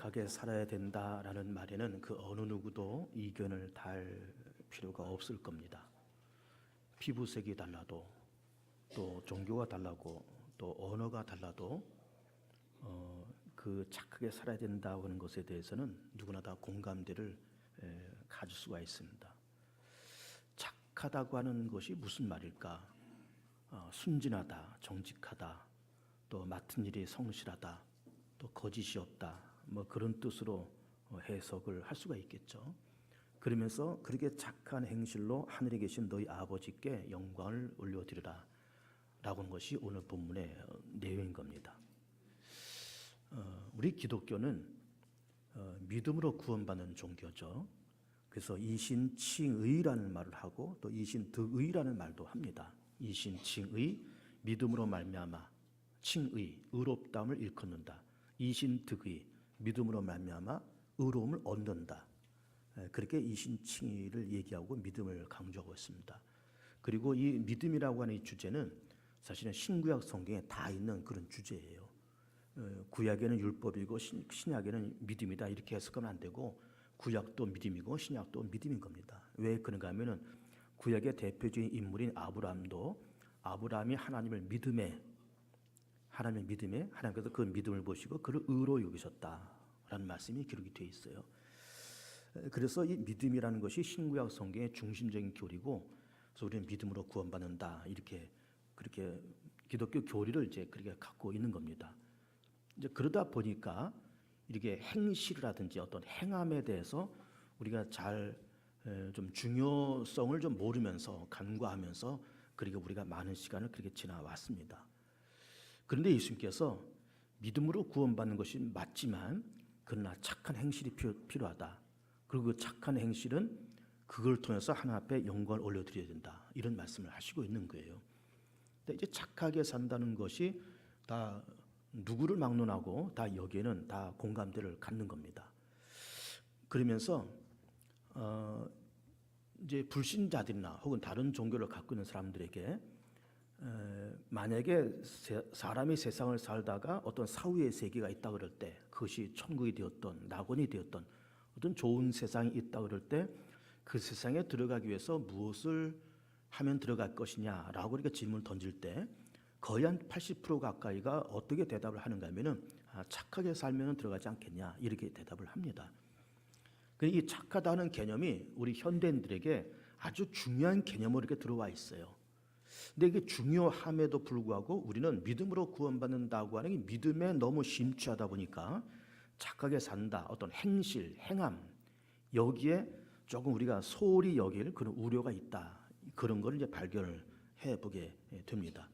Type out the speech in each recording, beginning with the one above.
착하게 살아야 된다라는 말에는 그 어느 누구도 이견을 달 필요가 없을 겁니다. 피부색이 달라도 또 종교가 달라고 또 언어가 달라도 그 착하게 살아야 된다고 하는 것에 대해서는 누구나 다 공감대를 가질 수가 있습니다. 착하다고 하는 것이 무슨 말일까? 순진하다, 정직하다, 또 맡은 일이 성실하다, 또 거짓이 없다, 뭐 그런 뜻으로 해석을 할 수가 있겠죠. 그러면서 그렇게 착한 행실로 하늘에 계신 너희 아버지께 영광을 올려드리라 라고 하는 것이 오늘 본문의 내용인 겁니다. 우리 기독교는 믿음으로 구원받는 종교죠. 그래서 이신칭의라는 말을 하고 또 이신득의라는 말도 합니다. 이신칭의, 믿음으로 말미암아 칭의, 의롭다움을 일컫는다. 이신득의, 믿음으로 말미암아 의로움을 얻는다. 그렇게 이신칭의를 얘기하고 믿음을 강조하고 있습니다. 그리고 이 믿음이라고 하는 이 주제는 사실은 신구약 성경에 다 있는 그런 주제예요. 구약에는 율법이고 신약에는 믿음이다 이렇게 해석하면 안 되고 구약도 믿음이고 신약도 믿음인 겁니다. 왜 그런가 하면은 구약의 대표적인 인물인 아브라함이 하나님의 믿음에 하나님께서 그 믿음을 보시고 그를 의로 여기셨다라는 말씀이 기록이 되어 있어요. 그래서 이 믿음이라는 것이 신구약 성경의 중심적인 교리고, 그래서 우리는 믿음으로 구원받는다 이렇게 그렇게 기독교 교리를 이제 그렇게 갖고 있는 겁니다. 이제 그러다 보니까 이렇게 행실이라든지 어떤 행함에 대해서 우리가 잘 좀 중요성을 좀 모르면서 간과하면서 그렇게 우리가 많은 시간을 그렇게 지나왔습니다. 그런데 예수님께서 믿음으로 구원받는 것이 맞지만 그러나 착한 행실이 필요하다. 그리고 그 착한 행실은 그걸 통해서 하나님 앞에 영광을 올려드려야 된다. 이런 말씀을 하시고 있는 거예요. 근데 이제 착하게 산다는 것이 다 누구를 막론하고 다 여기에는 다 공감대를 갖는 겁니다. 그러면서 이제 불신자들이나 혹은 다른 종교를 갖고 있는 사람들에게 만약에 사람이 세상을 살다가 어떤 사후의 세계가 있다 그럴 때, 그것이 천국이 되었던 낙원이 되었던 어떤 좋은 세상이 있다 그럴 때 그 세상에 들어가기 위해서 무엇을 하면 들어갈 것이냐라고 이렇게 질문을 던질 때 거의 한 80% 가까이가 어떻게 대답을 하는가 하면은 착하게 살면 들어가지 않겠냐 이렇게 대답을 합니다. 이 착하다는 개념이 우리 현대인들에게 아주 중요한 개념으로 이렇게 들어와 있어요. 근데 이게 중요함에도 불구하고 우리는 믿음으로 구원받는다고 하는 게 믿음에 너무 심취하다 보니까 착하게 산다, 어떤 행실, 행함 여기에 조금 우리가 소홀히 여길 그런 우려가 있다. 그런 걸 이제 발견을 해보게 됩니다.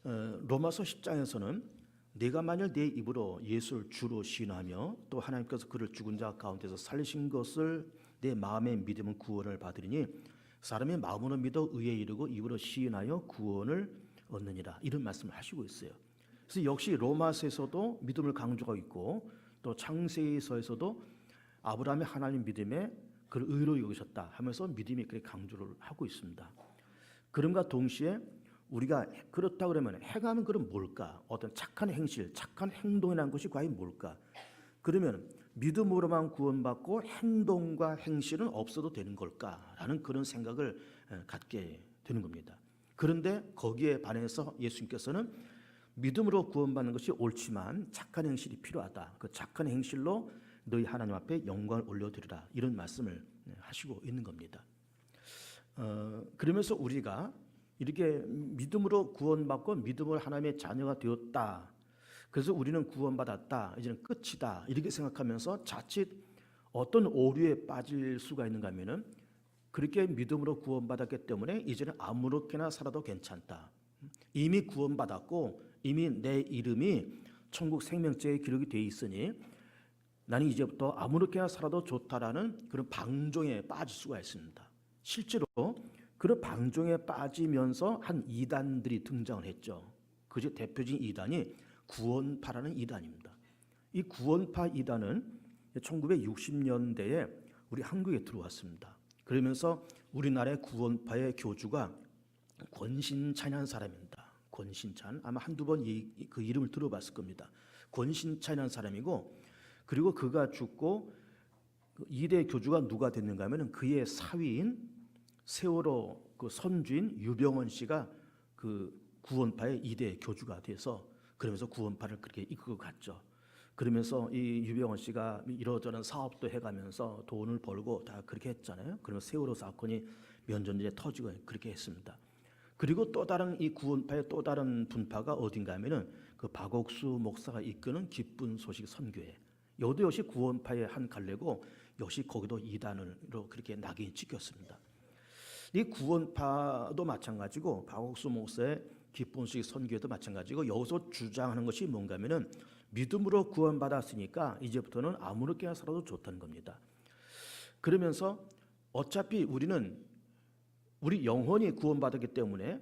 로마서 10장에서는 내가 만일 내 입으로 예수를 주로 시인하며 또 하나님께서 그를 죽은 자 가운데서 살리신 것을 내 마음에 믿으면 구원을 받으리니 사람의 마음으로 믿어 의에 이르고 입으로 시인하여 구원을 얻느니라 이런 말씀을 하시고 있어요. 그래서 역시 로마서에서도 믿음을 강조하고 있고 또 창세기서에서도 아브라함의 하나님 믿음에 그를 의로 여기셨다 하면서 믿음이 그렇게 강조를 하고 있습니다. 그럼과 동시에 우리가 그렇다 그러면 행함은 그럼 뭘까? 어떤 착한 행실, 착한 행동이라는 것이 과연 뭘까? 그러면 믿음으로만 구원받고 행동과 행실은 없어도 되는 걸까라는 그런 생각을 갖게 되는 겁니다. 그런데 거기에 반해서 예수님께서는 믿음으로 구원받는 것이 옳지만 착한 행실이 필요하다. 그 착한 행실로 너희 하나님 앞에 영광을 올려드리라 이런 말씀을 하시고 있는 겁니다. 그러면서 우리가 이렇게 믿음으로 구원받고 믿음으로 하나님의 자녀가 되었다. 그래서 우리는 구원받았다. 이제는 끝이다. 이렇게 생각하면서 자칫 어떤 오류에 빠질 수가 있는가 하면은 그렇게 믿음으로 구원받았기 때문에 이제는 아무렇게나 살아도 괜찮다. 이미 구원받았고 이미 내 이름이 천국 생명책에 기록이 되어 있으니 나는 이제부터 아무렇게나 살아도 좋다라는 그런 방종에 빠질 수가 있습니다. 실제로 그런 방종에 빠지면서 한 이단들이 등장을 했죠. 그 대표적인 이단이 구원파라는 이단입니다. 이 구원파 이단은 1960년대에 우리 한국에 들어왔습니다. 그러면서 우리나라의 구원파의 교주가 권신찬이라는 사람입니다. 권신찬 아마 한두 번 그 이름을 들어봤을 겁니다. 권신찬이라는 사람이고 그리고 그가 죽고 2대 교주가 누가 됐는가 하면은 그의 사위인 세월호 그 선주인 유병원 씨가 그 구원파의 2대 교주가 돼서 그러면서 구원파를 그렇게 이끌고 갔죠. 그러면서 이 유병원 씨가 이러저런 사업도 해가면서 돈을 벌고 다 그렇게 했잖아요. 그러면서 세월호 사건이 몇 년 전에 터지고 그렇게 했습니다. 그리고 또 다른 이 구원파의 또 다른 분파가 어딘가 하면은 그 박옥수 목사가 이끄는 기쁜 소식 선교회. 여도 역시 구원파의 한 갈래고 역시 거기도 이단으로 그렇게 낙인이 찍혔습니다. 이 구원파도 마찬가지고 박옥수 목사의 기쁜 소식 선교회도 마찬가지고 여기서 주장하는 것이 뭔가 하면은 믿음으로 구원받았으니까 이제부터는 아무렇게나 살아도 좋다는 겁니다. 그러면서 어차피 우리 영혼이 구원받았기 때문에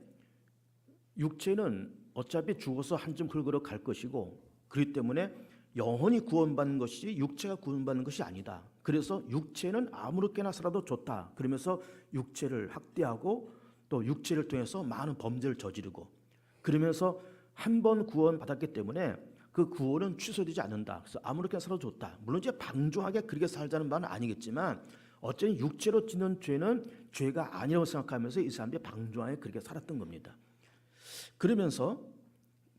육체는 어차피 죽어서 한쯤 흙으로 갈 것이고 그렇기 때문에 영혼이 구원받는 것이 육체가 구원받는 것이 아니다. 그래서 육체는 아무렇게나 살아도 좋다. 그러면서 육체를 학대하고 또 육체를 통해서 많은 범죄를 저지르고 그러면서 한 번 구원받았기 때문에 그 구원은 취소되지 않는다. 그래서 아무렇게나 살아도 좋다. 물론 이제 방종하게 그렇게 살자는 말은 아니겠지만 어쨌든 육체로 짓는 죄는 죄가 아니라고 생각하면서 이 사람들이 방종하게 그렇게 살았던 겁니다. 그러면서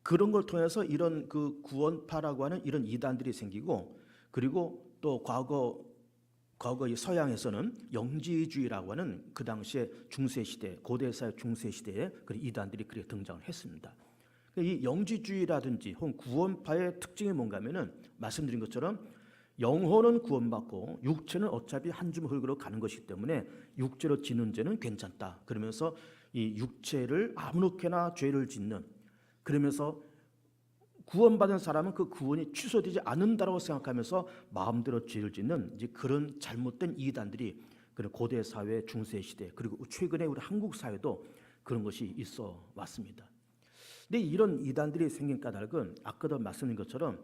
그런 걸 통해서 이런 그 구원파라고 하는 이런 이단들이 생기고 그리고 또 과거 이 서양에서는 영지주의라고 하는 그 당시에 중세시대 고대사회 중세시대에 그 이단들이 그렇게 등장을 했습니다. 이 영지주의라든지 혹은 구원파의 특징이 뭔가 하면은 말씀드린 것처럼 영혼은 구원받고 육체는 어차피 한 줌 흙으로 가는 것이기 때문에 육체로 짓는 죄는 괜찮다. 그러면서 이 육체를 아무렇게나 죄를 짓는 그러면서 구원받은 사람은 그 구원이 취소되지 않는다고 생각하면서 마음대로 죄를 짓는 이제 그런 잘못된 이단들이 그런 고대 사회, 중세 시대 그리고 최근에 우리 한국 사회도 그런 것이 있어 왔습니다. 근데 이런 이단들이 생긴 까닭은 아까도 말씀드린 것처럼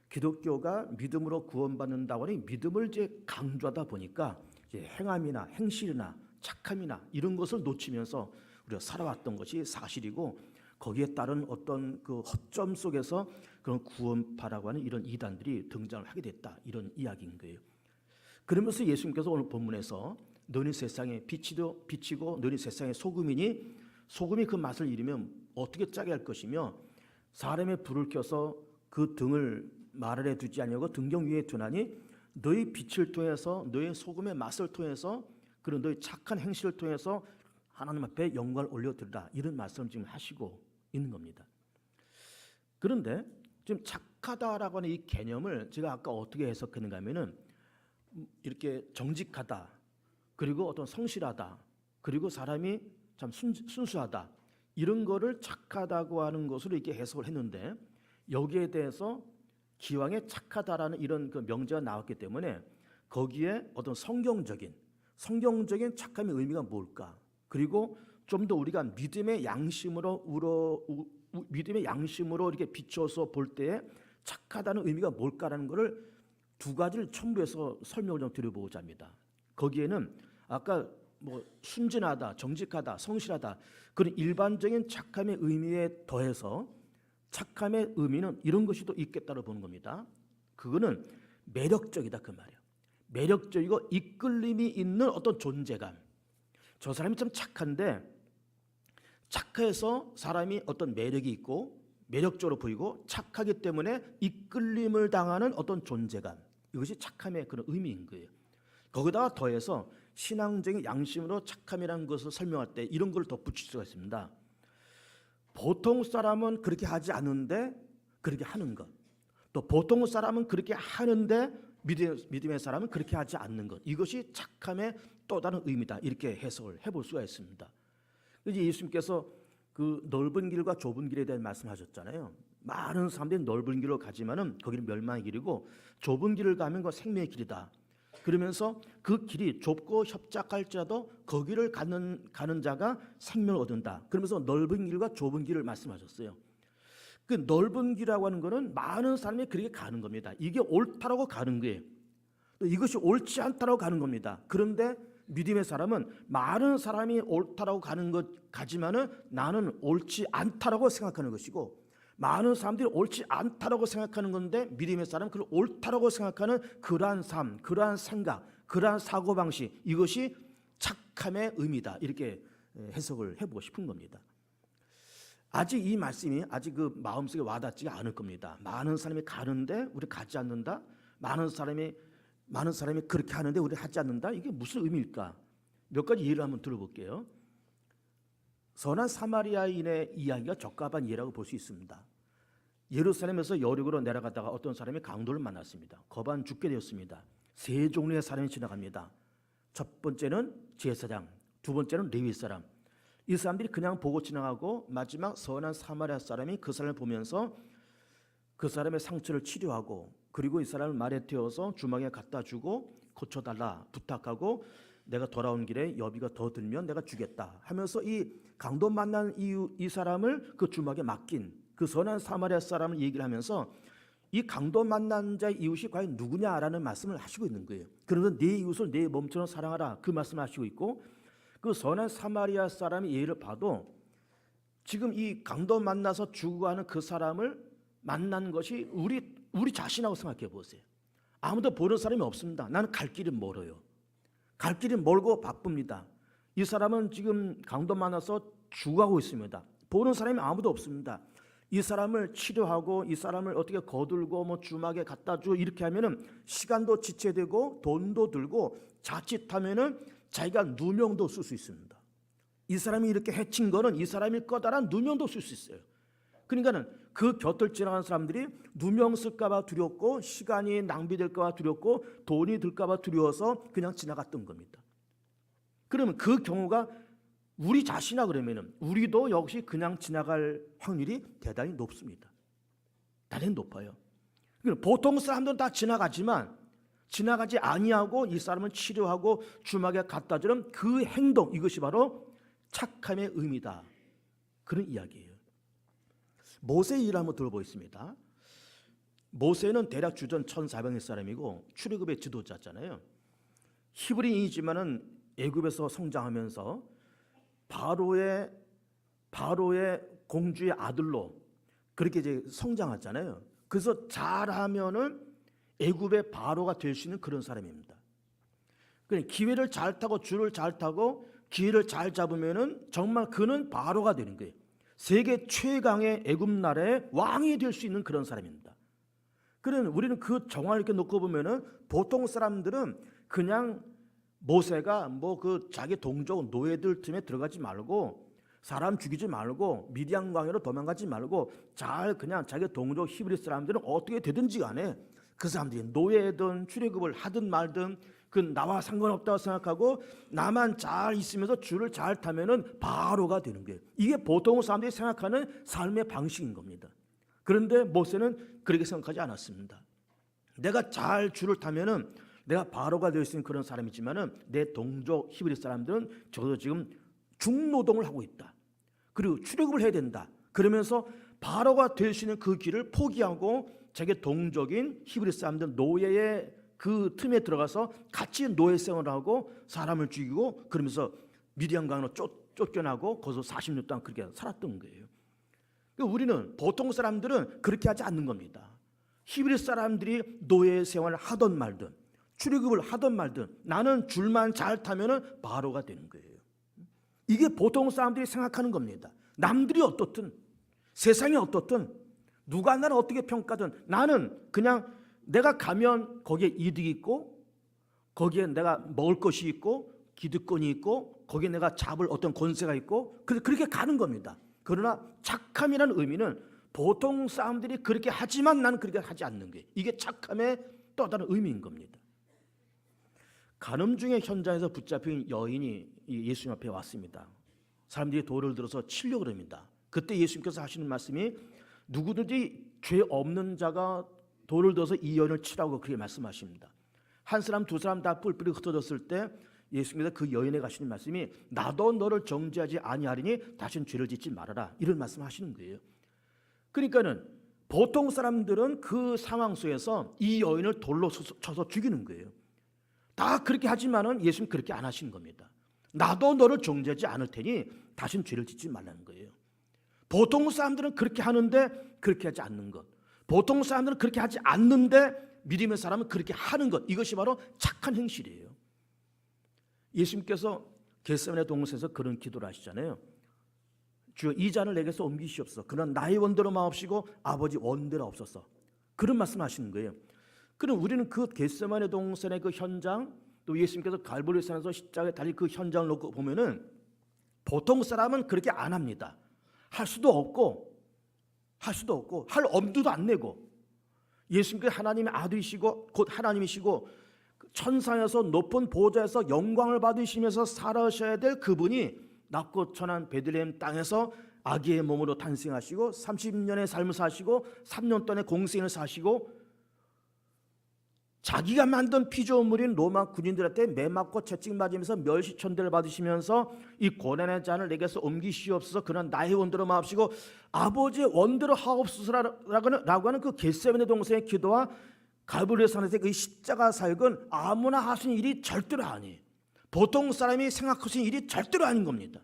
기독교가 믿음으로 구원받는다고 하니 믿음을 이제 강조하다 보니까 이제 행함이나 행실이나 착함이나 이런 것을 놓치면서 우리가 살아왔던 것이 사실이고 거기에 따른 어떤 그 허점 속에서 그런 구원파라고 하는 이런 이단들이 등장을 하게 됐다. 이런 이야기인 거예요. 그러면서 예수님께서 오늘 본문에서 너희 세상에 빛이고 너희 세상의 소금이니 소금이 그 맛을 잃으면 어떻게 짜게 할 것이며 사람의 불을 켜서 그 등을 말 아래 두지 아니하고 등경 위에 두나니 너희 빛을 통해서 너희 소금의 맛을 통해서 그런 너희 착한 행실을 통해서 하나님 앞에 영광을 올려드리라 이런 말씀을 지금 하시고 있는 겁니다. 그런데 지금 착하다라고 하는 이 개념을 제가 아까 어떻게 해석했는가 하면은 이렇게 정직하다 그리고 어떤 성실하다 그리고 사람이 참 순수하다 이런 거를 착하다고 하는 것으로 이렇게 해석을 했는데 여기에 대해서 기왕에 착하다라는 이런 그 명제가 나왔기 때문에 거기에 어떤 성경적인 착함의 의미가 뭘까? 그리고 좀 더 우리가 믿음의 양심으로 이렇게 비춰서 볼 때에 착하다는 의미가 뭘까라는 것을 두 가지를 첨부해서 설명을 좀 드려보고자 합니다. 거기에는 아까 뭐 순진하다, 정직하다, 성실하다 그런 일반적인 착함의 의미에 더해서 착함의 의미는 이런 것이 또 있겠다고 보는 겁니다. 그거는 매력적이다 그 말이에요. 매력적이고 이끌림이 있는 어떤 존재감. 저 사람이 참 착한데 착해서 사람이 어떤 매력이 있고 매력적으로 보이고 착하기 때문에 이끌림을 당하는 어떤 존재감. 이것이 착함의 그런 의미인 거예요. 거기다가 더해서 신앙적인 양심으로 착함이라는 것을 설명할 때 이런 걸 덧붙일 수가 있습니다. 보통 사람은 그렇게 하지 않는데 그렇게 하는 것. 또 보통 사람은 그렇게 하는데 믿음의 사람은 그렇게 하지 않는 것. 이것이 착함의 또 다른 의미다. 이렇게 해석을 해볼 수가 있습니다. 이제 예수님께서 그 넓은 길과 좁은 길에 대한 말씀하셨잖아요. 많은 사람들이 넓은 길로 가지만은 거기는 멸망의 길이고 좁은 길을 가면 그 생명의 길이다. 그러면서 그 길이 좁고 협착할지라도 거기를 가는 자가 생명을 얻는다. 그러면서 넓은 길과 좁은 길을 말씀하셨어요. 그 넓은 길이라고 하는 것은 많은 사람이 그렇게 가는 겁니다. 이게 옳다라고 가는 거예요. 또 이것이 옳지 않다라고 가는 겁니다. 그런데 믿음의 사람은 많은 사람이 옳다라고 가는 것 가지만은 나는 옳지 않다라고 생각하는 것이고 많은 사람들이 옳지 않다라고 생각하는 건데 믿음의 사람은 그걸 옳다라고 생각하는 그러한 삶, 그러한 생각, 그러한 사고방식, 이것이 착함의 의미다. 이렇게 해석을 해보고 싶은 겁니다. 아직 이 말씀이 아직 그 마음속에 와닿지가 않을 겁니다. 많은 사람이 가는데 우리 가지 않는다. 많은 사람이 그렇게 하는데 우리 하지 않는다. 이게 무슨 의미일까? 몇 가지 예를 한번 들어볼게요. 선한 사마리아인의 이야기가 적합한 예라고 볼 수 있습니다. 예루살렘에서 여리고로 내려가다가 어떤 사람이 강도를 만났습니다. 거반 죽게 되었습니다. 세 종류의 사람이 지나갑니다. 첫 번째는 제사장, 두 번째는 레위 사람. 이 사람들이 그냥 보고 지나가고 마지막 선한 사마리아 사람이 그 사람을 보면서 그 사람의 상처를 치료하고 그리고 이 사람을 말에 태워서 주막에 갖다 주고 고쳐달라 부탁하고 내가 돌아온 길에 여비가 더 들면 내가 주겠다 하면서 이 강도 만난 이 사람을 그 주막에 맡긴 그 선한 사마리아 사람을 얘기를 하면서 이 강도 만난 자의 이웃이 과연 누구냐라는 말씀을 하시고 있는 거예요. 그러면서 네 이웃을 네 몸처럼 사랑하라 그 말씀을 하시고 있고 그 선한 사마리아 사람의 예를 봐도 지금 이 강도 만나서 죽어가는 그 사람을 만난 것이 우리 자신하고 생각해 보세요. 아무도 보는 사람이 없습니다. 나는 갈 길이 멀어요. 갈 길이 멀고 바쁩니다. 이 사람은 지금 강도 만나서 죽어가고 있습니다. 보는 사람이 아무도 없습니다. 이 사람을 치료하고 이 사람을 어떻게 거들고 뭐 주막에 갖다 주고 이렇게 하면은 시간도 지체되고 돈도 들고 자칫하면은 자기가 누명도 쓸 수 있습니다. 이 사람이 이렇게 해친 거는 이 사람일 거다라는 누명도 쓸 수 있어요. 그러니까는 그 곁을 지나가는 사람들이 누명 쓸까봐 두렵고 시간이 낭비될까봐 두렵고 돈이 들까봐 두려워서 그냥 지나갔던 겁니다. 그러면 그 경우가 우리 자신이나 그러면은 우리도 역시 그냥 지나갈 확률이 대단히 높습니다. 대단히 높아요. 보통 사람들은 다 지나가지만 지나가지 아니하고 이 사람을 치료하고 주막에 갖다 주는 그 행동, 이것이 바로 착함의 의미다. 그런 이야기예요. 모세의 일을 한번 들어보겠습니다. 모세는 대략 주전 1400년 사람이고 출애굽의 지도자잖아요. 히브리인이지만은 애굽에서 성장하면서 바로의 공주의 아들로 그렇게 이제 성장했잖아요. 그래서 잘하면은 애굽의 바로가 될 수 있는 그런 사람입니다. 그러니까 기회를 잘 타고 줄을 잘 타고 기회를 잘 잡으면은 정말 그는 바로가 되는 거예요. 세계 최강의 애굽 나라의 왕이 될 수 있는 그런 사람입니다. 그러면 우리는 그 정황을 이렇게 놓고 보면은 보통 사람들은 그냥 모세가 뭐 그 자기 동족 노예들 틈에 들어가지 말고 사람 죽이지 말고 미디안 광야로 도망가지 말고 잘 그냥 자기 동족 히브리 사람들은 어떻게 되든지 간에 그 사람들이 노예든 출애굽을 하든 말든 그 나와 상관없다고 생각하고 나만 잘 있으면서 줄을 잘 타면은 바로가 되는 거예요. 이게 보통 사람들이 생각하는 삶의 방식인 겁니다. 그런데 모세는 그렇게 생각하지 않았습니다. 내가 잘 줄을 타면은 내가 바로가 될 수 있는 그런 사람이지만은 내 동족 히브리 사람들은 적어도 지금 중노동을 하고 있다. 그리고 출애굽을 해야 된다. 그러면서 바로가 될 수 있는 그 길을 포기하고 자기 동족인 히브리 사람들 노예의 그 틈에 들어가서 같이 노예 생활을 하고 사람을 죽이고 그러면서 미디안 강으로 쫓겨나고 거기서 40년 동안 그렇게 살았던 거예요. 그러니까 우리는 보통 사람들은 그렇게 하지 않는 겁니다. 히브리 사람들이 노예 생활을 하던 말든 출애굽을 하던 말든 나는 줄만 잘 타면은 바로가 되는 거예요. 이게 보통 사람들이 생각하는 겁니다. 남들이 어떻든 세상이 어떻든 누가 나를 어떻게 평가든 나는 그냥 내가 가면 거기에 이득이 있고 거기에 내가 먹을 것이 있고 기득권이 있고 거기에 내가 잡을 어떤 권세가 있고 그렇게 가는 겁니다. 그러나 착함이라는 의미는 보통 사람들이 그렇게 하지만 나는 그렇게 하지 않는 거예요. 이게 착함의 또 다른 의미인 겁니다. 간음 중에 현장에서 붙잡힌 여인이 예수님 앞에 왔습니다. 사람들이 돌을 들어서 치려고 합니다. 그때 예수님께서 하시는 말씀이 누구든지 죄 없는 자가 돌을 들어서 이 여인을 치라고 그렇게 말씀하십니다. 한 사람 두 사람 다 뿔뿔이 흩어졌을 때 예수님께서 그 여인에게 하시는 말씀이 나도 너를 정죄하지 아니하리니 다시는 죄를 짓지 말아라 이런 말씀하시는 거예요. 그러니까는 보통 사람들은 그 상황 속에서 이 여인을 돌로 쳐서 죽이는 거예요. 다 그렇게 하지만은 예수님 그렇게 안 하시는 겁니다. 나도 너를 정죄하지 않을 테니 다시는 죄를 짓지 말라는 거예요. 보통 사람들은 그렇게 하는데 그렇게 하지 않는 것, 보통 사람들은 그렇게 하지 않는데 믿음의 사람은 그렇게 하는 것, 이것이 바로 착한 행실이에요. 예수님께서 겟세마네 동산에서 그런 기도를 하시잖아요. 주여 이 잔을 내게서 옮기시옵소서. 그러나 나의 원대로 마옵시고 아버지 원대로 없소서. 그런 말씀하시는 거예요. 그럼 우리는 그 겟세마네 동산의 그 현장, 또 예수님께서 갈보리 산에서 십자가에 달린 그 현장을 놓고 보면은 보통 사람은 그렇게 안 합니다. 할 수도 없고 할 엄두도 안 내고, 예수님께서 하나님의 아들이시고 곧 하나님이시고 천상에서 높은 보좌에서 영광을 받으시면서 살아셔야 될 그분이 낮고 천한 베들레헴 땅에서 아기의 몸으로 탄생하시고 30년의 삶을 사시고 3년 동안의 공생을 사시고 자기가 만든 피조물인 로마 군인들한테 매맞고 채찍 맞으면서 멸시천대를 받으시면서 이 고난의 잔을 내게서 옮기시옵소서. 그러나 나의 원대로 마옵시고 아버지의 원대로 하옵소서라고 하는 그 겟세마네 동산의 기도와 갈보리 산에서 그 십자가 사역은 아무나 할 수 있는 일이 절대로 아니에요. 보통 사람이 생각할 수 있는 일이 절대로 아닌 겁니다.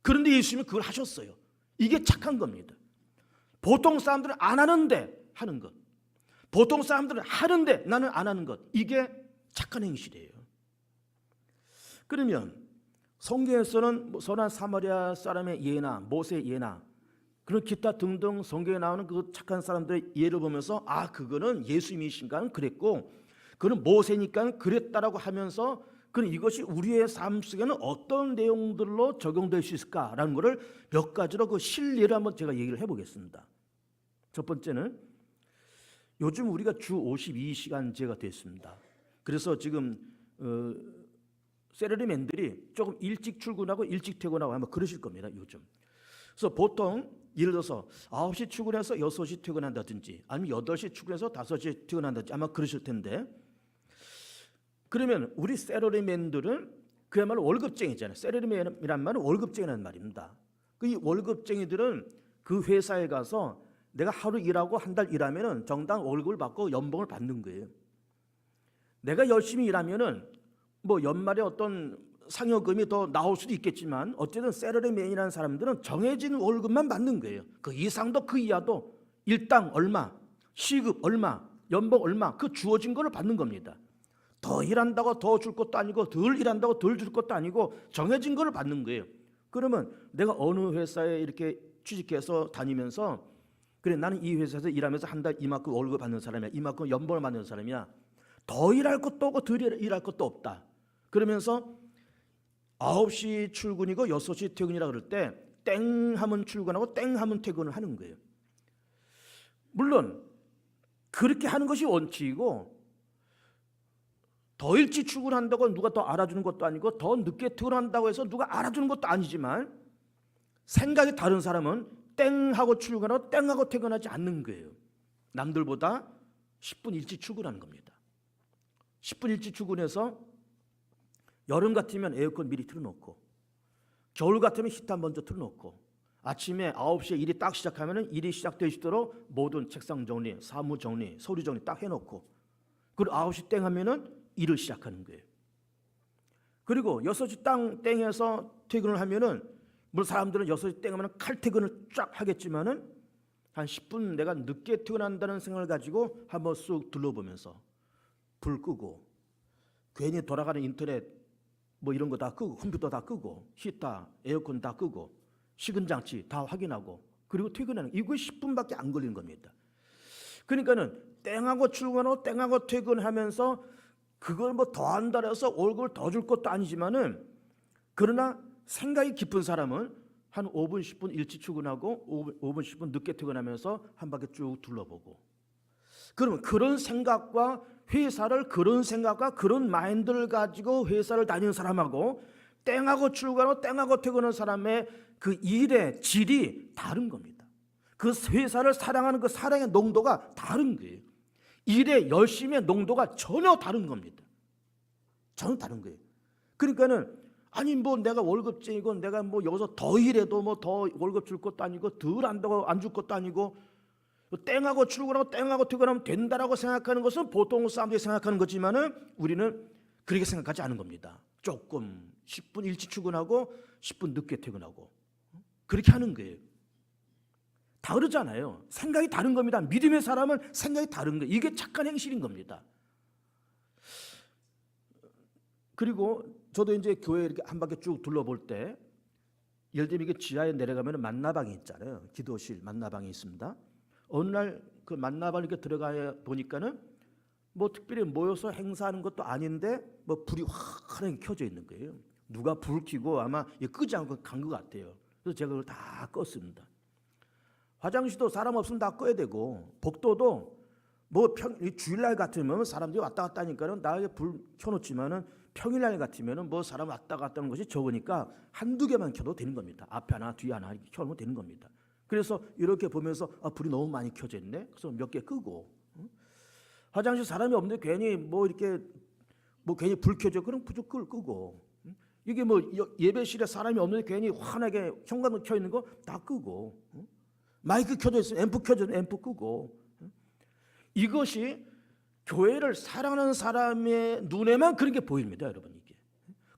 그런데 예수님은 그걸 하셨어요. 이게 착한 겁니다. 보통 사람들은 안 하는데 하는 것, 보통 사람들은 하는데 나는 안 하는 것, 이게 착한 행실이에요. 그러면 성경에서는 선한 사마리아 사람의 예나 모세의 예나 그런 기타 등등 성경에 나오는 그 착한 사람들의 예를 보면서 아 그거는 예수님이신가는 그랬고 그는 모세니까 그랬다라고 하면서 그럼 이것이 우리의 삶 속에는 어떤 내용들로 적용될 수 있을까라는 것을 몇 가지로 그 실례를 한번 제가 얘기를 해보겠습니다. 첫 번째는 요즘 우리가 주 52시간제가 됐습니다. 그래서 지금 세러리맨들이 조금 일찍 출근하고 일찍 퇴근하고 아마 그러실 겁니다. 요즘. 그래서 보통 예를 들어서 9시 출근해서 6시 퇴근한다든지 아니면 8시 출근해서 5시 퇴근한다든지 아마 그러실 텐데, 그러면 우리 세러리맨들은 그야말로 월급쟁이잖아요. 세러리맨이란 말은 월급쟁이라는 말입니다. 이 월급쟁이들은 그 회사에 가서 내가 하루 일하고 한 달 일하면은 정당 월급을 받고 연봉을 받는 거예요. 내가 열심히 일하면은 뭐 연말에 어떤 상여금이 더 나올 수도 있겠지만 어쨌든 세러리맨이라는 사람들은 정해진 월급만 받는 거예요. 그 이상도 그 이하도 일당 얼마, 시급 얼마, 연봉 얼마, 그 주어진 거를 받는 겁니다. 더 일한다고 더 줄 것도 아니고 덜 일한다고 덜 줄 것도 아니고 정해진 거를 받는 거예요. 그러면 내가 어느 회사에 이렇게 취직해서 다니면서 그래 나는 이 회사에서 일하면서 한 달 이만큼 월급 받는 사람이야, 이만큼 연봉을 받는 사람이야, 더 일할 것도 없고 덜 일할 것도 없다. 그러면서 9시 출근이고 6시 퇴근이라 그럴 때 땡 하면 출근하고 땡 하면 퇴근을 하는 거예요. 물론 그렇게 하는 것이 원칙이고 더 일찍 출근한다고 누가 더 알아주는 것도 아니고 더 늦게 퇴근한다고 해서 누가 알아주는 것도 아니지만 생각이 다른 사람은 땡 하고 출근하고 땡 하고 퇴근하지 않는 거예요. 남들보다 10분 일찍 출근하는 겁니다. 10분 일찍 출근해서 여름 같으면 에어컨 미리 틀어놓고 겨울 같으면 히터 먼저 틀어놓고 아침에 9시에 일이 딱 시작하면 일이 시작되시도록 모든 책상 정리, 사무 정리, 서류 정리 딱 해놓고 그리고 9시 땡 하면은 일을 시작하는 거예요. 그리고 6시 땡해서 퇴근을 하면은 물론 사람들은 6시 땡 하면 칼퇴근을 쫙 하겠지만은 한 10분 내가 늦게 퇴근한다는 생각을 가지고 한번 쑥 둘러보면서 불 끄고 괜히 돌아가는 인터넷 뭐 이런 거 다 끄고 컴퓨터 다 끄고 히터, 에어컨 다 끄고 식은 장치 다 확인하고 그리고 퇴근하는 이거 10분밖에 안 걸리는 겁니다. 그러니까는 땡하고 출근하고 땡하고 퇴근하면서 그걸 뭐 더 한다고 해서 월급을 더 줄 것도 아니지만은 그러나 생각이 깊은 사람은 한 5분 10분 일찍 출근하고 5분 10분 늦게 퇴근하면서 한 바퀴 쭉 둘러보고 그러면 그런 생각과 그런 생각과 그런 마인드를 가지고 회사를 다니는 사람하고 땡하고 출근하고 땡하고 퇴근하는 사람의 그 일의 질이 다른 겁니다. 그 회사를 사랑하는 그 사랑의 농도가 다른 거예요. 일의 열심의 농도가 전혀 다른 겁니다. 전혀 다른 거예요. 그러니까는 아니 뭐 내가 월급쟁이고 내가 뭐 여기서 더 일해도 뭐 더 월급 줄 것도 아니고 덜 한다고 안 줄 것도 아니고 땡하고 출근하고 땡하고 퇴근하면 된다라고 생각하는 것은 보통 사람들이 생각하는 거지만은 우리는 그렇게 생각하지 않은 겁니다. 조금 10분 일찍 출근하고 10분 늦게 퇴근하고 그렇게 하는 거예요. 다 그러잖아요. 생각이 다른 겁니다. 믿음의 사람은 생각이 다른 거예요. 이게 착한 행실인 겁니다. 그리고 저도 이제 교회 이렇게 한 바퀴 쭉 둘러볼 때, 예를 들면 이게 지하에 내려가면 만나방이 있잖아요. 기도실 만나방이 있습니다. 어느 날 그 만나방 이렇게 들어가 보니까는 뭐 특별히 모여서 행사하는 것도 아닌데 뭐 불이 환하게 켜져 있는 거예요. 누가 불 켜고 아마 끄지 않고 간 것 같아요. 그래서 제가 그걸 다 껐습니다. 화장실도 사람 없으면 다 꺼야 되고, 복도도 뭐 주일날 같으면 사람들이 왔다 갔다 하니까는 나 불 켜놓지만은 평일날 같으면은 뭐 사람 왔다 갔다 하는 것이 적으니까 한두 개만 켜도 되는 겁니다. 앞에 하나 뒤에 하나 이렇게 켜놓으면 되는 겁니다. 그래서 이렇게 보면서 불이 너무 많이 켜져 있네. 그래서 몇 개 끄고, 화장실 사람이 없는데 괜히 뭐 이렇게 뭐 괜히 불 켜져 그럼 부쩍 끄고, 이게 뭐 예배실에 사람이 없는데 괜히 환하게 현관문 켜 있는 거 다 끄고, 마이크 켜져 있으면 앰프 켜져 있으면 앰프 끄고, 이것이 교회를 사랑하는 사람의 눈에만 그런 게 보입니다, 여러분. 이게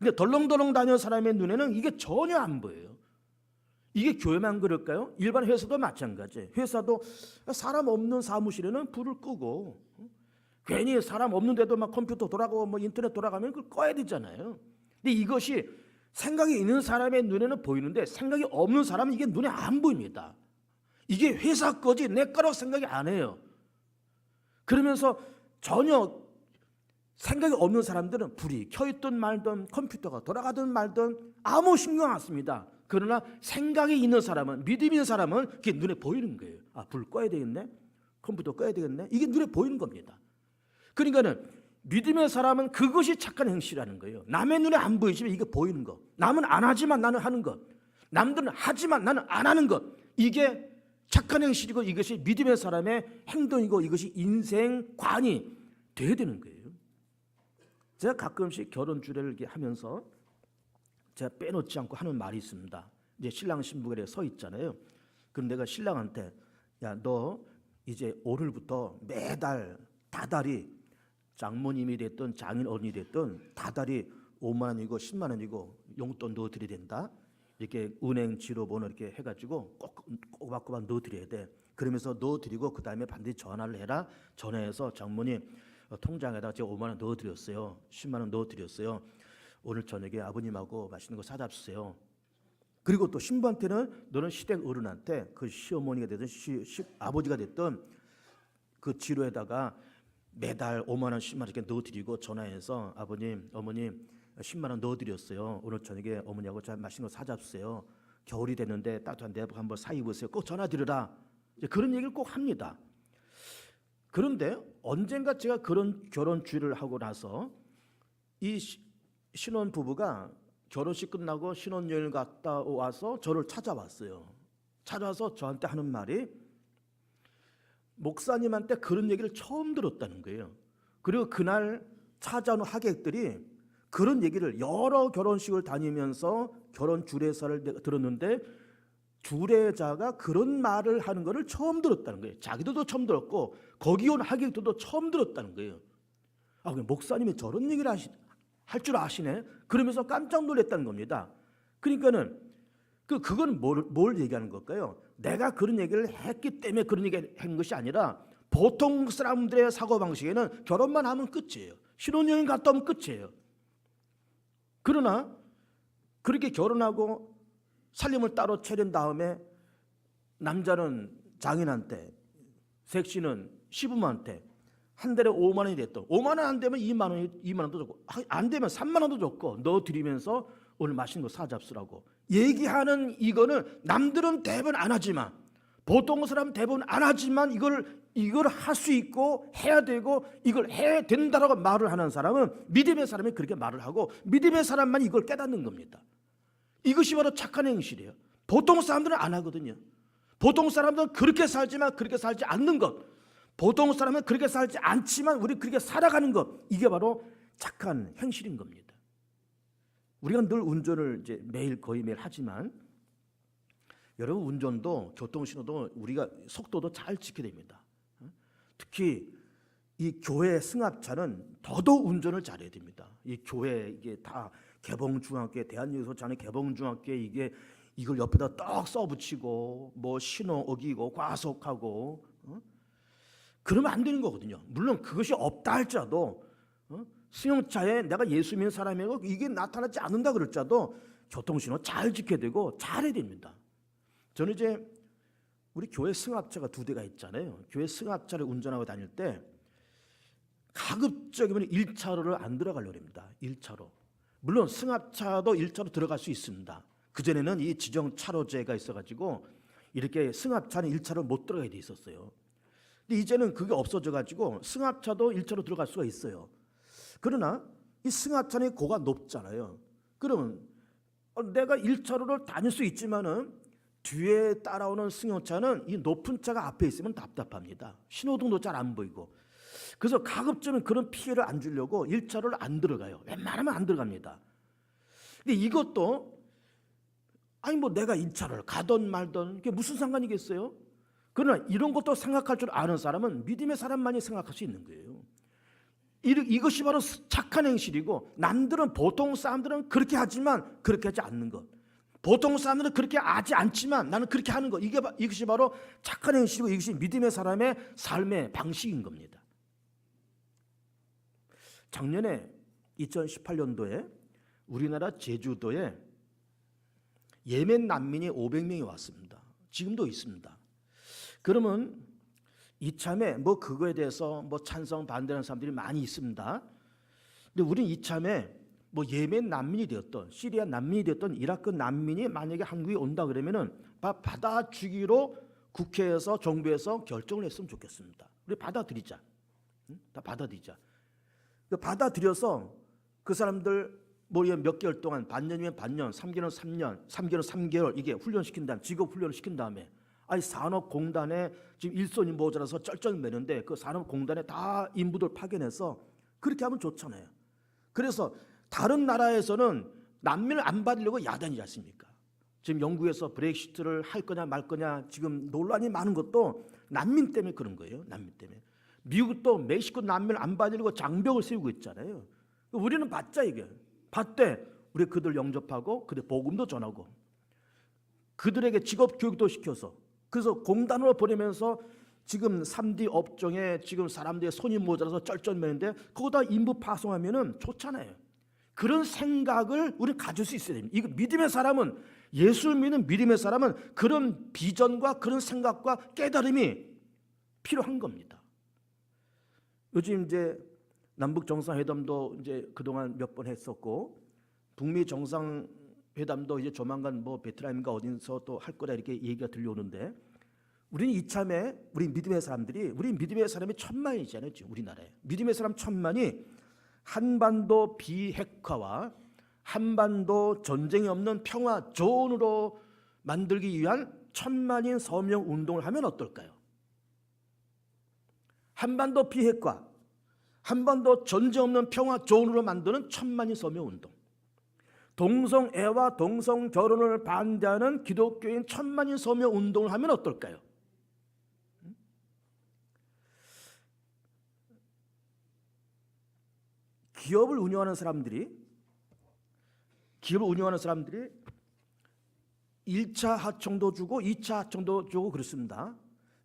근데 덜렁덜렁 다니는 사람의 눈에는 이게 전혀 안 보여요. 이게 교회만 그럴까요? 일반 회사도 마찬가지예요. 회사도 사람 없는 사무실에는 불을 끄고, 괜히 사람 없는데도 막 컴퓨터 돌아가고 뭐 인터넷 돌아가면 그걸 꺼야 되잖아요. 근데 이것이 생각이 있는 사람의 눈에는 보이는데 생각이 없는 사람은 이게 눈에 안 보입니다. 이게 회사 거지 내 거라고 생각이 안 해요. 그러면서 전혀 생각이 없는 사람들은 불이 켜있든 말든 컴퓨터가 돌아가든 말든 아무 신경 안 씁니다. 그러나 생각이 있는 사람은, 믿음이 있는 사람은 그게 눈에 보이는 거예요. 불 꺼야 되겠네, 컴퓨터 꺼야 되겠네, 이게 눈에 보이는 겁니다. 그러니까는 믿음의 사람은 그것이 착한 행실이라는 거예요. 남의 눈에 안 보이지만 이게 보이는 것. 남은 안 하지만 나는 하는 것, 남들은 하지만 나는 안 하는 것, 이게 착한 행실이고 이것이 믿음의 사람의 행동이고 이것이 인생관이 돼야 되는 거예요. 제가 가끔씩 결혼 주례를 이렇게 하면서 제가 빼놓지 않고 하는 말이 있습니다. 이제 신랑 신부가 서 있잖아요. 그럼 내가 신랑한테, 야, 너 이제 오늘부터 매달 다달이 장모님이 됐든 장인 어른이 됐든 다달이 5만 원이고 10만 원이고 용돈 넣어드려야 된다. 이렇게 은행 지로번호 이렇게 해가지고 꼬박꼬박 넣어드려야 돼. 그러면서 넣어드리고 그 다음에 반드시 전화를 해라. 전화해서 장모님 통장에다 제가 5만 원 넣어드렸어요. 10만 원 넣어드렸어요. 오늘 저녁에 아버님하고 맛있는 거 사다 주세요. 그리고 또 신부한테는 너는 시댁 어른한테 그 시어머니가 되든 아버지가 됐든 그 지로에다가 매달 5만 원, 10만 원 이렇게 넣어드리고 전화해서 아버님, 어머님 10만 원 넣어드렸어요. 오늘 저녁에 어머니하고 잘 맛있는 거 사다 주세요. 겨울이 됐는데 따뜻한 내복 한번 사 입으세요. 꼭 전화 드려라. 그런 얘기를 꼭 합니다. 그런데 언젠가 제가 그런 결혼 주의를 하고 나서 이 신혼 부부가 결혼식 끝나고 신혼여행을 갔다 와서 저를 찾아왔어요. 찾아와서 저한테 하는 말이, 목사님한테 그런 얘기를 처음 들었다는 거예요. 그리고 그날 찾아온 하객들이 그런 얘기를 여러 결혼식을 다니면서 결혼 주례사를 들었는데 주례자가 그런 말을 하는 것을 처음 들었다는 거예요. 자기들도 처음 들었고 거기 온 하객들도 처음 들었다는 거예요. 목사님이 저런 얘기를 할 줄 아시네? 그러면서 깜짝 놀랐다는 겁니다. 그러니까는 그건 뭘 얘기하는 걸까요? 내가 그런 얘기를 했기 때문에 그런 얘기를 한 것이 아니라 보통 사람들의 사고방식에는 결혼만 하면 끝이에요. 신혼여행 갔다 오면 끝이에요. 그러나 그렇게 결혼하고 살림을 따로 차린 다음에 남자는 장인한테, 색시는 시부모한테 한 달에 5만 원이 됐던, 5만 원 안 되면 2만 원도 줬고, 안 되면 3만 원도 줬고 넣어드리면서 오늘 맛있는 거 사잡수라고 얘기하는, 이거는 남들은 대부분 안 하지만, 보통 사람 대부분 안 하지만 이걸 할 수 있고 해야 되고 이걸 해야 된다라고 말을 하는 사람은, 믿음의 사람이 그렇게 말을 하고 믿음의 사람만 이걸 깨닫는 겁니다. 이것이 바로 착한 행실이에요. 보통 사람들은 안 하거든요. 보통 사람들은 그렇게 살지만 그렇게 살지 않는 것, 보통 사람은 그렇게 살지 않지만 우리 그렇게 살아가는 것, 이게 바로 착한 행실인 겁니다. 우리가 늘 운전을 이제 거의 매일 하지만, 여러분 운전도 교통신호도 우리가 속도도 잘 지켜야 됩니다. 특히 이 교회 승합차는 더더욱 운전을 잘해야 됩니다. 이 교회 이게 다 개봉중학교, 대한민국에서 자는 개봉중학교, 이게 이걸 옆에다 떡 써붙이고 뭐 신호 어기고 과속하고 그러면 안 되는 거거든요. 물론 그것이 없다 할지라도 승용차에 내가 예수 믿는 사람이고 이게 나타나지 않는다 그럴지라도 교통신호 잘 지켜야 되고 잘해야 됩니다. 저는 이제 우리 교회 승합차가 2대가 있잖아요. 교회 승합차를 운전하고 다닐 때 가급적이면 1차로를 안 들어가려고 합니다. 1차로. 물론 승합차도 1차로 들어갈 수 있습니다. 그전에는 이 지정 차로제가 있어가지고 이렇게 승합차는 1차로 못 들어가게 돼 있었어요. 근데 이제는 그게 없어져가지고 승합차도 1차로 들어갈 수가 있어요. 그러나 이 승합차는 고가 높잖아요. 그러면 내가 1차로를 다닐 수 있지만은 뒤에 따라오는 승용차는 이 높은 차가 앞에 있으면 답답합니다. 신호등도 잘 안 보이고. 그래서 가급적이면 그런 피해를 안 주려고 1차로를 안 들어가요. 웬만하면 안 들어갑니다. 근데 이것도 아니 뭐 내가 1차로를 가든 말든 그게 무슨 상관이겠어요? 그러나 이런 것도 생각할 줄 아는 사람은 믿음의 사람만이 생각할 수 있는 거예요. 이것이 바로 착한 행실이고 남들은 보통 사람들은 그렇게 하지만 그렇게 하지 않는 것. 보통 사람들은 그렇게 하지 않지만 나는 그렇게 하는 것. 이것이 바로 착한 행실이고 이것이 믿음의 사람의 삶의 방식인 겁니다. 작년에 2018년도에 우리나라 제주도에 예멘 난민이 500명이 왔습니다. 지금도 있습니다. 그러면 이참에 뭐 그거에 대해서 뭐 찬성 반대하는 사람들이 많이 있습니다. 근데 우리는 이참에 뭐 예멘 난민이 되었던 시리아 난민이 되었던 이라크 난민이 만약에 한국에 온다 그러면은 받아주기로 국회에서 정부에서 결정을 했으면 좋겠습니다. 우리 받아들이자. 다 받아들이자. 받아들여서 그 사람들 뭐 몇 개월 동안 반년이면 반년, 3개월은 3년, 3개월은 3개월 이게 훈련시킨 다음에 직업 훈련을 시킨 다음에 아니 산업공단에 지금 일손이 모자라서 쩔쩔매는데 그 산업공단에 다 인부들 파견해서 그렇게 하면 좋잖아요. 그래서 다른 나라에서는 난민을 안 받으려고 야단이지 않습니까? 지금 영국에서 브렉시트를 할 거냐 말 거냐 지금 논란이 많은 것도 난민 때문에 그런 거예요. 난민 때문에. 미국도 멕시코 난민을 안 받으려고 장벽을 세우고 있잖아요. 우리는 받자 이게. 받되 우리 그들 영접하고 그들 복음도 전하고 그들에게 직업 교육도 시켜서 그래서 공단으로 보내면서 지금 3D 업종에 지금 사람들의 손이 모자라서 쩔쩔매는데 거기다 인부 파송하면은 좋잖아요. 그런 생각을 우리 가질 수 있어야 됩니다. 이거 믿음의 사람은 예수를 믿는 믿음의 사람은 그런 비전과 그런 생각과 깨달음이 필요한 겁니다. 요즘 이제 남북 정상회담도 이제 그동안 몇 번 했었고 북미 정상회담도 이제 조만간 뭐 베트남인가 어디서 또 할 거다 이렇게 얘기가 들려오는데 우리는 이참에 우리 믿음의 사람들이 우리 믿음의 사람이 1000만이잖아요. 지금 우리나라에 믿음의 사람 1000만이 한반도 비핵화와 한반도 전쟁이 없는 평화 존으로 만들기 위한 1000만인 서명 운동을 하면 어떨까요? 한반도 비핵화, 한반도 전쟁 없는 평화 존으로 만드는 1000만인 서명 운동. 동성애와 동성결혼을 반대하는 기독교인 1000만인 서명 운동을 하면 어떨까요? 기업을 운영하는 사람들이 1차 하청도 주고 2차 하청도 주고 그렇습니다.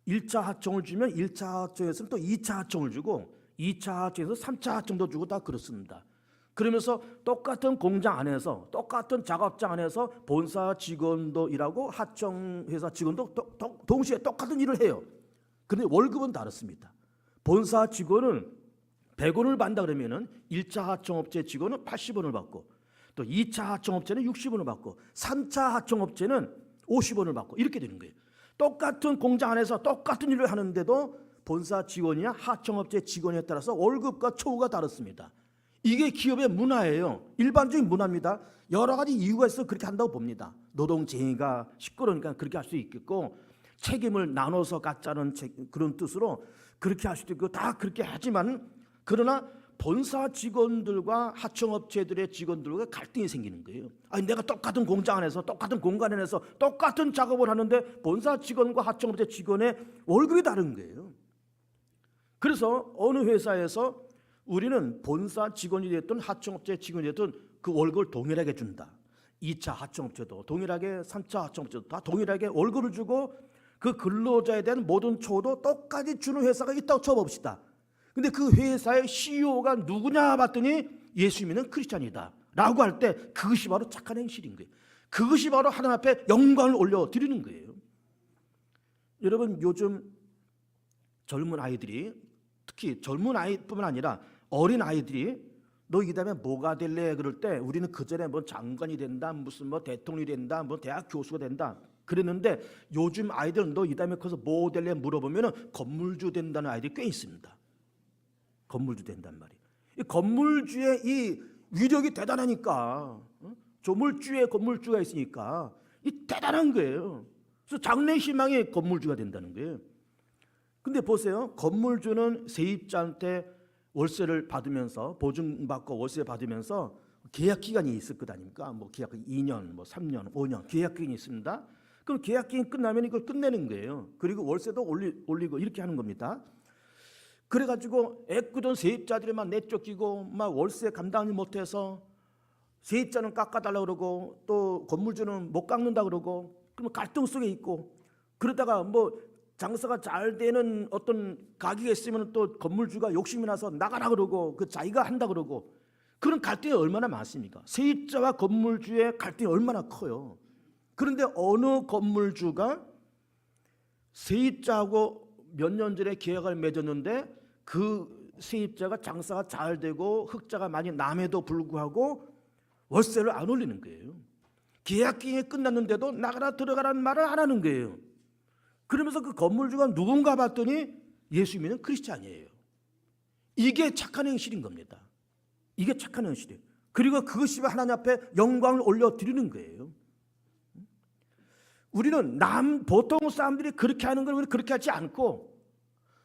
1차 하청을 주면 1차 하청에서는 또 2차 하청을 주고 2차 하청에서 3차 하청도 주고 다 그렇습니다. 그러면서 똑같은 공장 안에서 똑같은 작업장 안에서 본사 직원도 일하고 하청회사 직원도 동시에 똑같은 일을 해요. 그런데 월급은 다릅니다. 본사 직원은 100원을 받는다 그러면은 1차 하청업체 직원은 80원을 받고 또 2차 하청업체는 60원을 받고 3차 하청업체는 50원을 받고 이렇게 되는 거예요. 똑같은 공장 안에서 똑같은 일을 하는데도 본사 직원이나 하청업체 직원에 따라서 월급과 처우가 다릅니다. 이게 기업의 문화예요. 일반적인 문화입니다. 여러 가지 이유가 있어서 그렇게 한다고 봅니다. 노동쟁이가 시끄러우니까 그렇게 할 수 있겠고 책임을 나눠서 갖자는 그런 뜻으로 그렇게 할 수도 있고 다 그렇게 하지만 그러나 본사 직원들과 하청업체들의 직원들과 갈등이 생기는 거예요. 아니 내가 똑같은 공장 안에서 똑같은 공간 안에서 똑같은 작업을 하는데 본사 직원과 하청업체 직원의 월급이 다른 거예요. 그래서 어느 회사에서 우리는 본사 직원이 됐든 하청업체 직원이 됐든 그 월급을 동일하게 준다. 2차 하청업체도 동일하게 3차 하청업체도 다 동일하게 월급을 주고 그 근로자에 대한 모든 처우도 똑같이 주는 회사가 있다고 쳐봅시다. 근데 그 회사의 CEO가 누구냐 봤더니 예수 믿는 크리스찬이다 라고 할 때 그것이 바로 착한 행실인 거예요. 그것이 바로 하나님 앞에 영광을 올려드리는 거예요. 여러분, 요즘 젊은 아이들이, 특히 젊은 아이뿐만 아니라 어린 아이들이 너 이 다음에 뭐가 될래? 그럴 때 우리는 그전에 뭐 장관이 된다, 무슨 뭐 대통령이 된다, 뭐 대학 교수가 된다 그랬는데, 요즘 아이들은 너 이 다음에 커서 뭐 될래? 물어보면 건물주 된다는 아이들이 꽤 있습니다. 건물주 된단 말이에요. 이 건물주의 이 위력이 대단하니까, 조물주의 건물주가 있으니까 이 대단한 거예요. 그래서 장래희망의 건물주가 된다는 거예요. 근데 보세요. 건물주는 세입자한테 월세를 받으면서, 보증받고 월세 받으면서 계약 기간이 있을 것 아닙니까? 뭐 계약 2년, 뭐 3년, 5년 계약 기간이 있습니다. 그럼 계약 기간이 끝나면 이걸 끝내는 거예요. 그리고 월세도 올리고 이렇게 하는 겁니다. 그래가지고 애꿎은 세입자들만 내쫓기고 막 월세 감당을 못해서 세입자는 깎아달라고 그러고 또 건물주는 못 깎는다 그러고, 그러면 갈등 속에 있고, 그러다가 뭐 장사가 잘 되는 어떤 가게가 있으면 또 건물주가 욕심이 나서 나가라 그러고 그 자기가 한다 그러고, 그런 갈등이 얼마나 많습니까? 세입자와 건물주의 갈등이 얼마나 커요. 그런데 어느 건물주가 세입자하고 몇 년 전에 계약을 맺었는데 그 세입자가 장사가 잘 되고 흑자가 많이 남에도 불구하고 월세를 안 올리는 거예요. 계약 기간이 끝났는데도 나가라 들어가라는 말을 안 하는 거예요. 그러면서 그 건물주가 누군가 봤더니 예수 믿는 크리스찬이에요. 이게 착한 행실인 겁니다. 이게 착한 행실이에요. 그리고 그것이 하나님 앞에 영광을 올려드리는 거예요. 우리는 보통 사람들이 그렇게 하는 걸 우리 그렇게 하지 않고,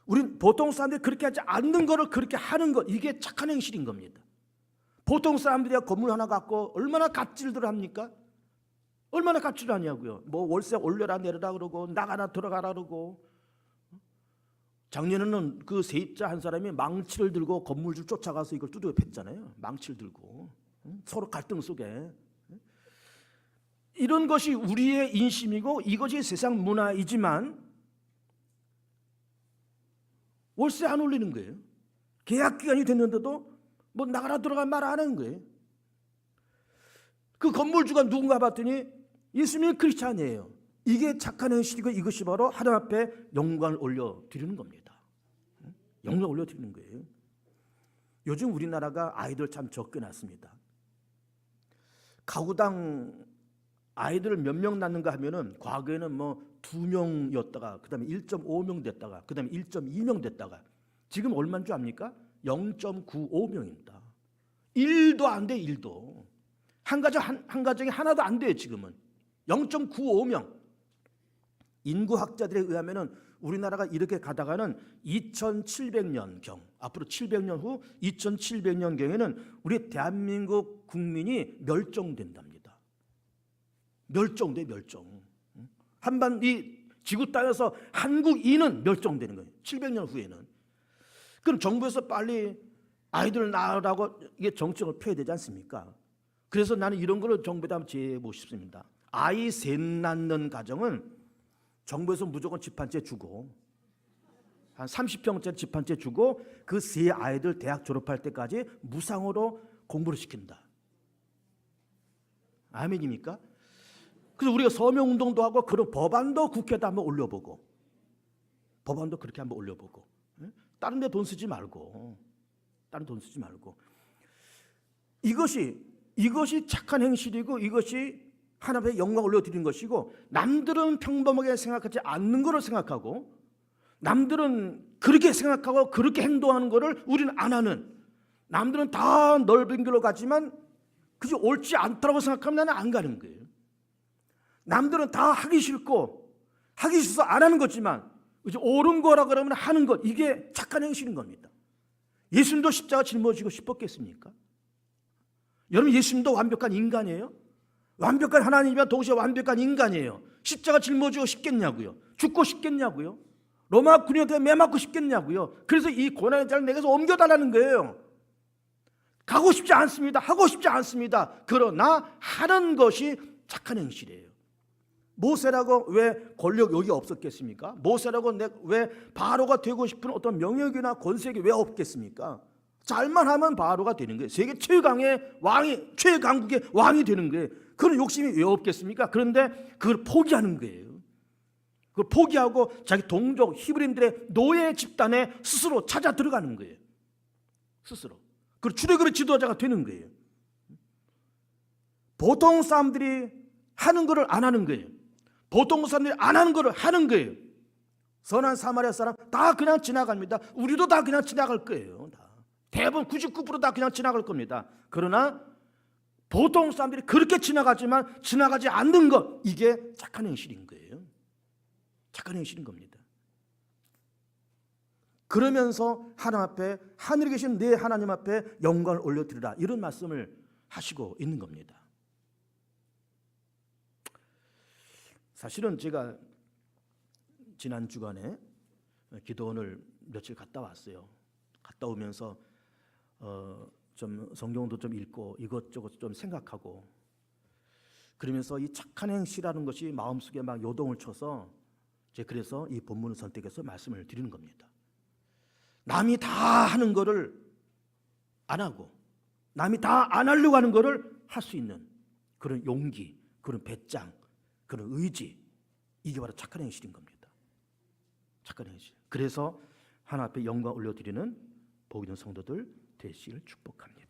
우리는 보통 사람들이 그렇게 하지 않는 거를 그렇게 하는 것, 이게 착한 행실인 겁니다. 보통 사람들이 건물 하나 갖고 얼마나 갑질들 합니까? 얼마나 갑질을 하냐고요. 뭐 월세 올려라 내려라 그러고 나가라 들어가라 그러고. 작년에는 그 세입자 한 사람이 망치를 들고 건물주 쫓아가서 이걸 두드려 팼잖아요. 망치를 들고. 서로 갈등 속에. 이런 것이 우리의 인심이고 이것이 세상 문화이지만 월세 안 올리는 거예요. 계약 기간이 됐는데도 뭐 나가라 들어가 말 안 하는 거예요. 그 건물주가 누군가 봤더니 예수님이 크리스찬이에요. 이게 착한 행실이고 이것이 바로 하나님 앞에 영광을 올려드리는 겁니다. 영광을 올려드리는 거예요. 요즘 우리나라가 아이들 참 적게 낳습니다. 가구당 아이들을 몇 명 낳는가 하면은 과거에는 뭐 2명이었다가 그 다음에 1.5명 됐다가 그 다음에 1.2명 됐다가 지금 얼마인 줄 압니까? 0.95명입니다. 1도 안 돼. 1도. 한 가정에 하나도 안 돼요. 지금은 0.95명. 인구학자들에 의하면은 우리나라가 이렇게 가다가는 2700년경, 앞으로 700년 후 2700년경에는 우리 대한민국 국민이 멸종된답니다. 멸종돼. 한반 이 지구 땅에서 한국인은 멸종되는 거예요. 700년 후에는. 그럼 정부에서 빨리 아이들을 낳으라고 이게 정책을 펴야 되지 않습니까? 그래서 나는 이런 거를 정부에다 한번 제보고 싶습니다. 아이 셋 낳는 가정은 정부에서 무조건 집 한 채 주고, 한 30평짜리 집 한 채 주고 그 세 아이들 대학 졸업할 때까지 무상으로 공부를 시킨다. 아멘입니까? 그래서 우리가 서명운동도 하고 그런 법안도 국회에다 한번 올려보고, 법안도 그렇게 한번 올려보고, 다른 데 돈 쓰지 말고, 다른 돈 쓰지 말고. 이것이 착한 행실이고 이것이 하나님의 영광을 올려드리는 것이고, 남들은 평범하게 생각하지 않는 것을 생각하고 남들은 그렇게 생각하고 그렇게 행동하는 것을 우리는 안 하는, 남들은 다 넓은 길로 가지만 그게 옳지 않다고 생각하면 나는 안 가는 거예요. 남들은 다 하기 싫고 하기 싫어서 안 하는 거지만 이제 옳은 거라 그러면 하는 것, 이게 착한 행실인 겁니다. 예수님도 십자가 짊어지고 싶었겠습니까? 여러분, 예수님도 완벽한 인간이에요? 완벽한 하나님이면 동시에 완벽한 인간이에요. 십자가 짊어지고 싶겠냐고요? 죽고 싶겠냐고요? 로마 군인한테 매맞고 싶겠냐고요? 그래서 이 고난의 자를 내게서 옮겨달라는 거예요. 가고 싶지 않습니다. 하고 싶지 않습니다. 그러나 하는 것이 착한 행실이에요. 모세라고 왜 권력 여기 없었겠습니까? 모세라고 왜 바로가 되고 싶은 어떤 명예나 권세가 왜 없겠습니까? 잘만 하면 바로가 되는 거예요. 세계 최강의 왕이, 최강국의 왕이 되는 거예요. 그런 욕심이 왜 없겠습니까? 그런데 그걸 포기하는 거예요. 그걸 포기하고 자기 동족 히브리인들의 노예 집단에 스스로 찾아 들어가는 거예요. 스스로. 그리고 출애굽의 지도자가 되는 거예요. 보통 사람들이 하는 것을 안 하는 거예요. 보통 사람들이 안 하는 것을 하는 거예요. 선한 사마리아 사람 다 그냥 지나갑니다. 우리도 다 그냥 지나갈 거예요. 대부분 99%다 그냥 지나갈 겁니다. 그러나 보통 사람들이 그렇게 지나가지만 지나가지 않는 것, 이게 착한 행실인 거예요. 착한 행실인 겁니다. 그러면서 하나님 앞에, 하늘에 계신 내 하나님 앞에 영광을 올려드리라, 이런 말씀을 하시고 있는 겁니다. 사실은 제가 지난 주간에 기도원을 며칠 갔다 왔어요. 갔다 오면서 좀 성경도 좀 읽고 이것저것 좀 생각하고, 그러면서 이 착한 행실이라는 것이 마음속에 막 요동을 쳐서 제가 그래서 이 본문을 선택해서 말씀을 드리는 겁니다. 남이 다 하는 거를 안 하고, 남이 다 안 하려고 하는 거를 할 수 있는 그런 용기, 그런 배짱, 그런 의지, 이게 바로 착한 행실인 겁니다. 착한 행실. 그래서 하나님 앞에 영광 올려드리는 복 있는 성도들 되시기를 축복합니다.